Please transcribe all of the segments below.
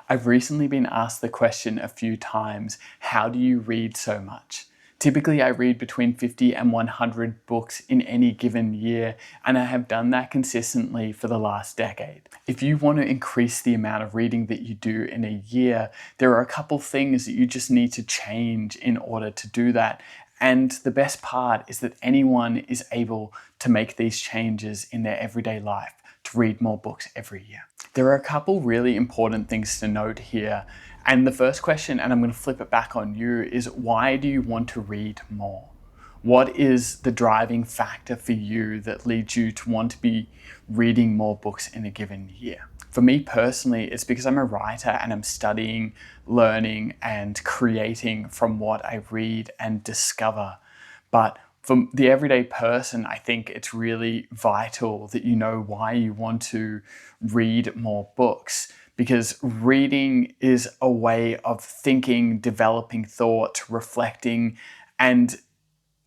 I've recently been asked the question a few times, how do you read so much? Typically, I read between 50 and 100 books in any given year, and I have done that consistently for the last decade. If you want to increase the amount of reading that you do in a year, there are a couple things that you just need to change in order to do that. And the best part is that anyone is able to make these changes in their everyday life, to read more books every year. There are a couple really important things to note here. And the first question, and I'm going to flip it back on you, is why do you want to read more? What is the driving factor for you that leads you to want to be reading more books in a given year? For me personally, it's because I'm a writer and I'm studying, learning, and creating from what I read and discover. But for the everyday person, I think it's really vital that you know why you want to read more books, because reading is a way of thinking, developing thought, reflecting, and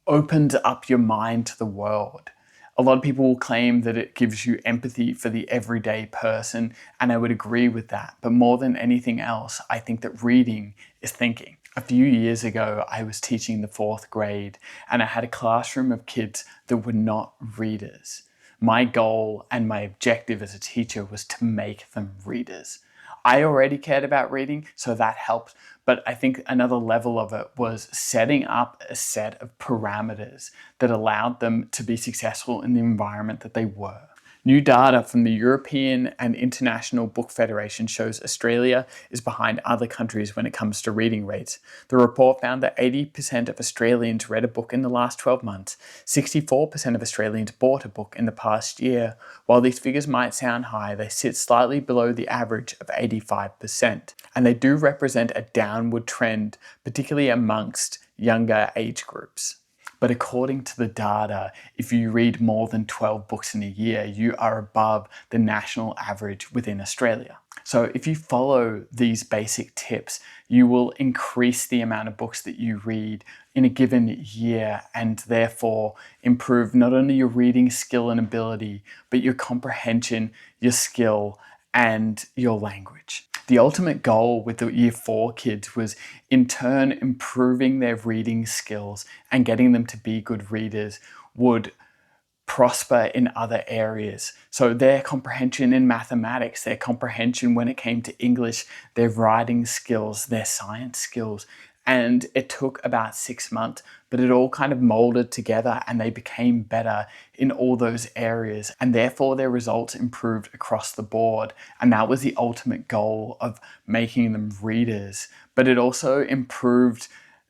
opens up your mind to the world. A lot of people will claim that it gives you empathy for the everyday person, and I would agree with that. But more than anything else, I think that reading is thinking. A few years ago, I was teaching the 4th grade, and I had a classroom of kids that were not readers. My goal and my objective as a teacher was to make them readers. I already cared about reading, so that helped. But I think another level of it was setting up a set of parameters that allowed them to be successful in the environment that they were. New data from the European and International Book Federation shows Australia is behind other countries when it comes to reading rates. The report found that 80% of Australians read a book in the last 12 months. 64% of Australians bought a book in the past year. While these figures might sound high, they sit slightly below the average of 85%. And they do represent a downward trend, particularly amongst younger age groups. But according to the data, if you read more than 12 books in a year, you are above the national average within Australia. So if you follow these basic tips, you will increase the amount of books that you read in a given year and therefore improve not only your reading skill and ability, but your comprehension, your skill, and your language. The ultimate goal with the Year 4 kids was in turn improving their reading skills and getting them to be good readers would prosper in other areas. So their comprehension in mathematics, their comprehension when it came to English, their writing skills, their science skills. And it took about 6 months, but it all kind of molded together and they became better in all those areas. And therefore their results improved across the board. And that was the ultimate goal of making them readers. But it also improved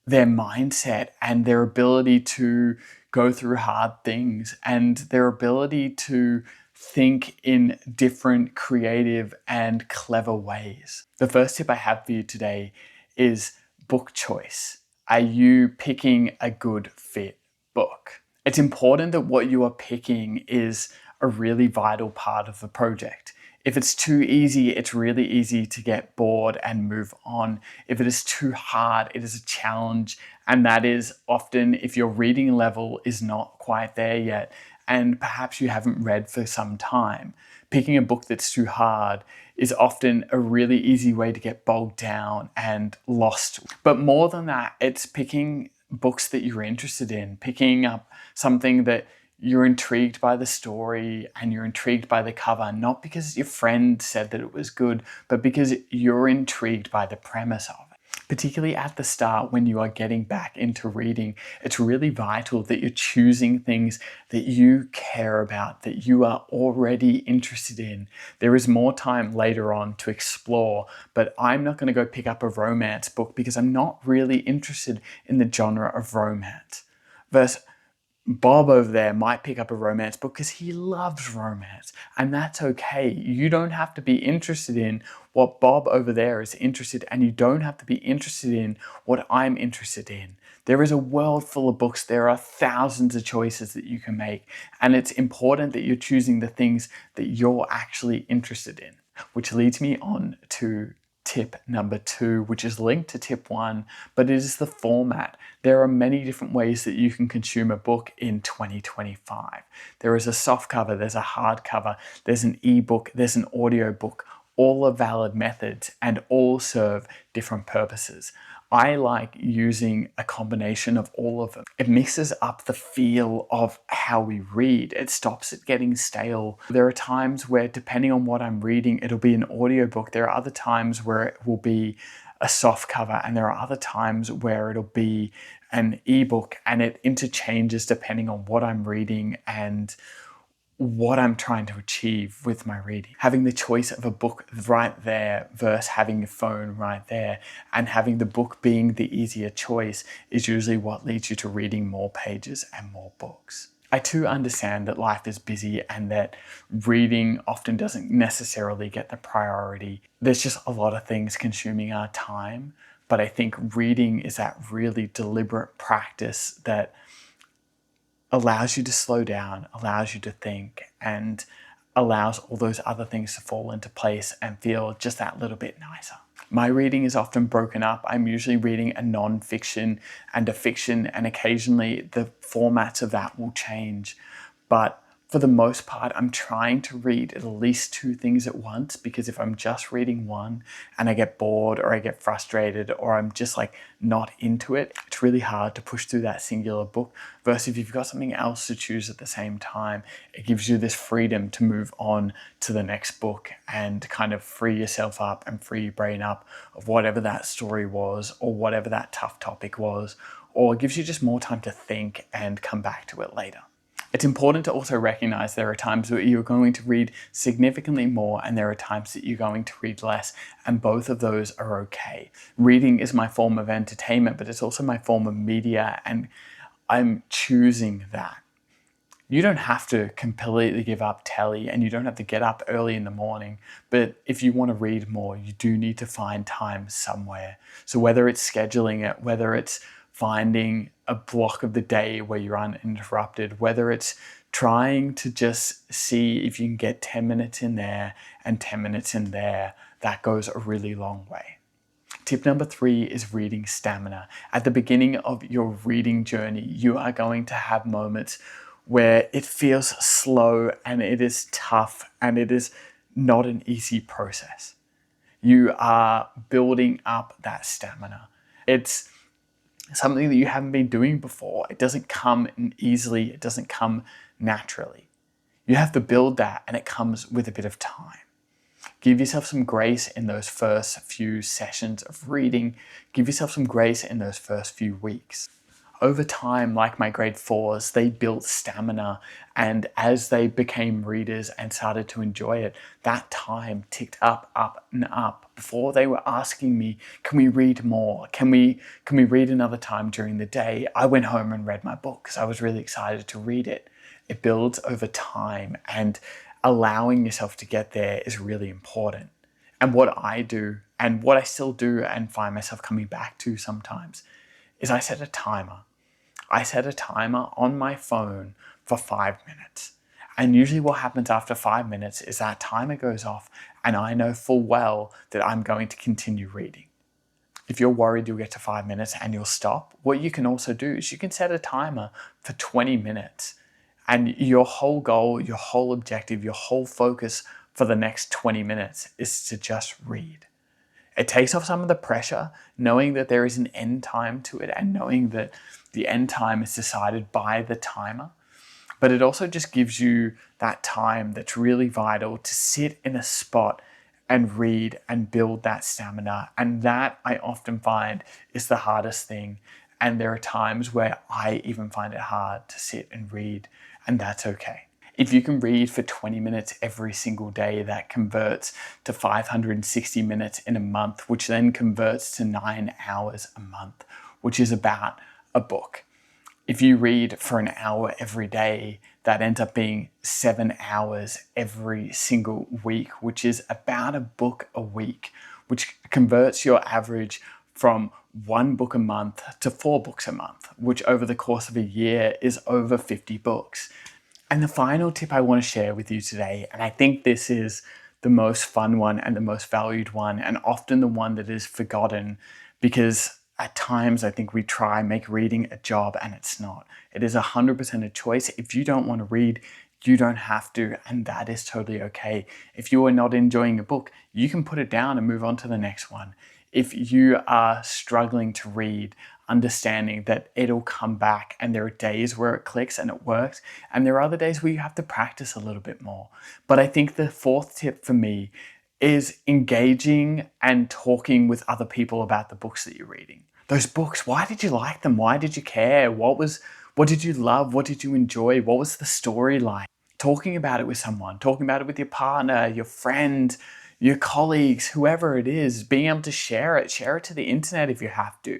their mindset and their ability to go through hard things and their ability to think in different, creative, and clever ways. The first tip I have for you today is book choice. Are you picking a good fit book? It's important that what you are picking is a really vital part of the project. If it's too easy, it's really easy to get bored and move on. If it is too hard, it is a challenge. And that is often if your reading level is not quite there yet, and perhaps you haven't read for some time. Picking a book that's too hard is often a really easy way to get bogged down and lost. But more than that, it's picking books that you're interested in, picking up something that you're intrigued by the story and you're intrigued by the cover, not because your friend said that it was good, but because you're intrigued by the premise of it. Particularly at the start when you are getting back into reading, it's really vital that you're choosing things that you care about, that you are already interested in. There is more time later on to explore, but I'm not going to go pick up a romance book because I'm not really interested in the genre of romance. Versus Bob over there might pick up a romance book because he loves romance, and that's okay. You don't have to be interested in what Bob over there is interested in, and you don't have to be interested in what I'm interested in. There is a world full of books. There are thousands of choices that you can make, and it's important that you're choosing the things that you're actually interested in. Which leads me on to tip number 2, which is linked to tip 1, but it is the format. There are many different ways that you can consume a book in 2025. There is a soft cover, there's a hard cover, there's an ebook, there's an audio book. all are valid methods and all serve different purposes. I like using a combination of all of them. It mixes up the feel of how we read. It stops it getting stale. There are times where, depending on what I'm reading, it'll be an audiobook. There are other times where it will be a soft cover, and there are other times where it'll be an ebook, and it interchanges depending on what I'm reading and what I'm trying to achieve with my reading. Having the choice of a book right there versus having your phone right there, and having the book being the easier choice, is usually what leads you to reading more pages and more books. I too understand that life is busy and that reading often doesn't necessarily get the priority. There's just a lot of things consuming our time, but I think reading is that really deliberate practice that allows you to slow down, allows you to think, and allows all those other things to fall into place and feel just that little bit nicer. My reading is often broken up. I'm usually reading a non-fiction and a fiction, and occasionally the formats of that will change. But for the most part, I'm trying to read at least 2 things at once, because if I'm just reading one and I get bored or I get frustrated or I'm just like not into it, it's really hard to push through that singular book. Versus if you've got something else to choose at the same time, it gives you this freedom to move on to the next book and kind of free yourself up and free your brain up of whatever that story was or whatever that tough topic was, or it gives you just more time to think and come back to it later. It's important to also recognize there are times where you're going to read significantly more and there are times that you're going to read less, and both of those are okay. Reading is my form of entertainment, but it's also my form of media, and I'm choosing that. You don't have to completely give up telly, and you don't have to get up early in the morning, but if you want to read more, you do need to find time somewhere. So whether it's scheduling it, whether it's finding a block of the day where you're uninterrupted, whether it's trying to just see if you can get 10 minutes in there and 10 minutes in there, that goes a really long way. Tip number 3 is reading stamina. At the beginning of your reading journey, you are going to have moments where it feels slow and it is tough and it is not an easy process. You are building up that stamina. It's something that you haven't been doing before. It doesn't come easily. It doesn't come naturally. You have to build that, and it comes with a bit of time. Give yourself some grace in those first few sessions of reading. Give yourself some grace in those first few weeks. Over time, like my grade 4s, they built stamina, and as they became readers and started to enjoy it, that time ticked up and up. Before they were asking me, can we read more? Can we read another time during the day? I went home and read my book because I was really excited to read it. It builds over time, and allowing yourself to get there is really important. And what I do, and what I still do and find myself coming back to sometimes, is I set a timer. I set a timer on my phone for 5 minutes. And usually what happens after 5 minutes is that timer goes off and I know full well that I'm going to continue reading. If you're worried you'll get to 5 minutes and you'll stop, what you can also do is you can set a timer for 20 minutes. And your whole goal, your whole objective, your whole focus for the next 20 minutes is to just read. It takes off some of the pressure, knowing that there is an end time to it and knowing that the end time is decided by the timer. But it also just gives you that time that's really vital to sit in a spot and read and build that stamina. And that, I often find, is the hardest thing. And there are times where I even find it hard to sit and read, and that's okay. If you can read for 20 minutes every single day, that converts to 560 minutes in a month, which then converts to 9 hours a month, which is about a book. If you read for an hour every day, that ends up being 7 hours every single week, which is about a book a week, which converts your average from 1 book a month to 4 books a month, which over the course of a year is over 50 books. And the final tip I want to share with you today, and I think this is the most fun one and the most valued one, and often the one that is forgotten, because at times I think we try and make reading a job and it's not. It is 100% a choice. If you don't want to read, You don't have to, and that is totally okay. If you are not enjoying a book, you can put it down and move on to the next one. If you are struggling to read, understanding that it'll come back, and there are days where it clicks and it works, and there are other days where you have to practice a little bit more. But I think the fourth tip for me is engaging and talking with other people about the books that you're reading. Those books, why did you like them? Why did you care? What did you love? What did you enjoy? What was the storyline? Talking about it with someone, talking about it with your partner, your friend, your colleagues, whoever it is, being able to share it to the internet if you have to.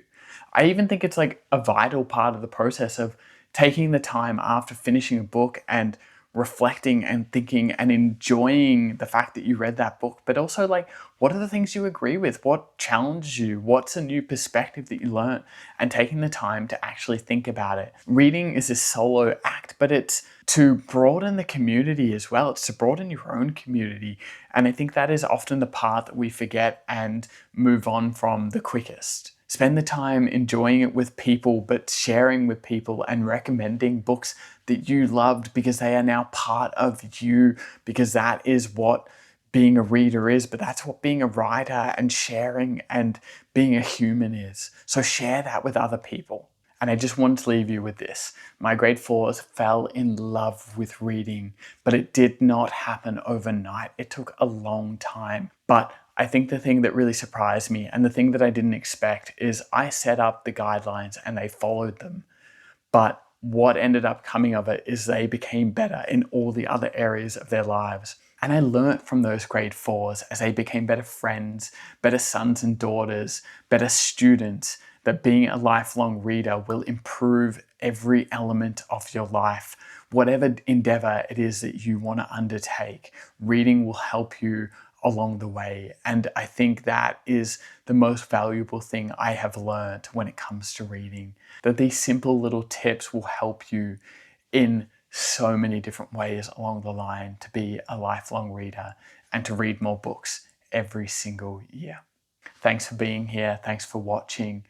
I even think it's like a vital part of the process of taking the time after finishing a book and reflecting and thinking and enjoying the fact that you read that book, but also like, what are the things you agree with? What challenged you? What's a new perspective that you learned? And taking the time to actually think about it. Reading is a solo act, but it's to broaden the community as well. It's to broaden your own community. And I think that is often the part that we forget and move on from the quickest. Spend the time enjoying it with people, but sharing with people and recommending books that you loved because they are now part of you, because that is what being a reader is, but that's what being a writer and sharing and being a human is. So share that with other people. And I just want to leave you with this. My grade fours fell in love with reading, but it did not happen overnight. It took a long time. But I think the thing that really surprised me and the thing that I didn't expect is I set up the guidelines and they followed them. But what ended up coming of it is they became better in all the other areas of their lives. And I learnt from those grade fours as they became better friends, better sons and daughters, better students, that being a lifelong reader will improve every element of your life. Whatever endeavor it is that you want to undertake, reading will help you along the way. And I think that is the most valuable thing I have learned when it comes to reading, that these simple little tips will help you in so many different ways along the line to be a lifelong reader and to read more books every single year. Thanks for being here. Thanks for watching.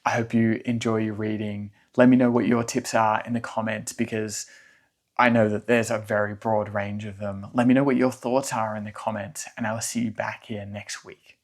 I hope you enjoy your reading. Let me know what your tips are in the comments, because I know that there's a very broad range of them. Let me know what your thoughts are in the comments, and I will see you back here next week.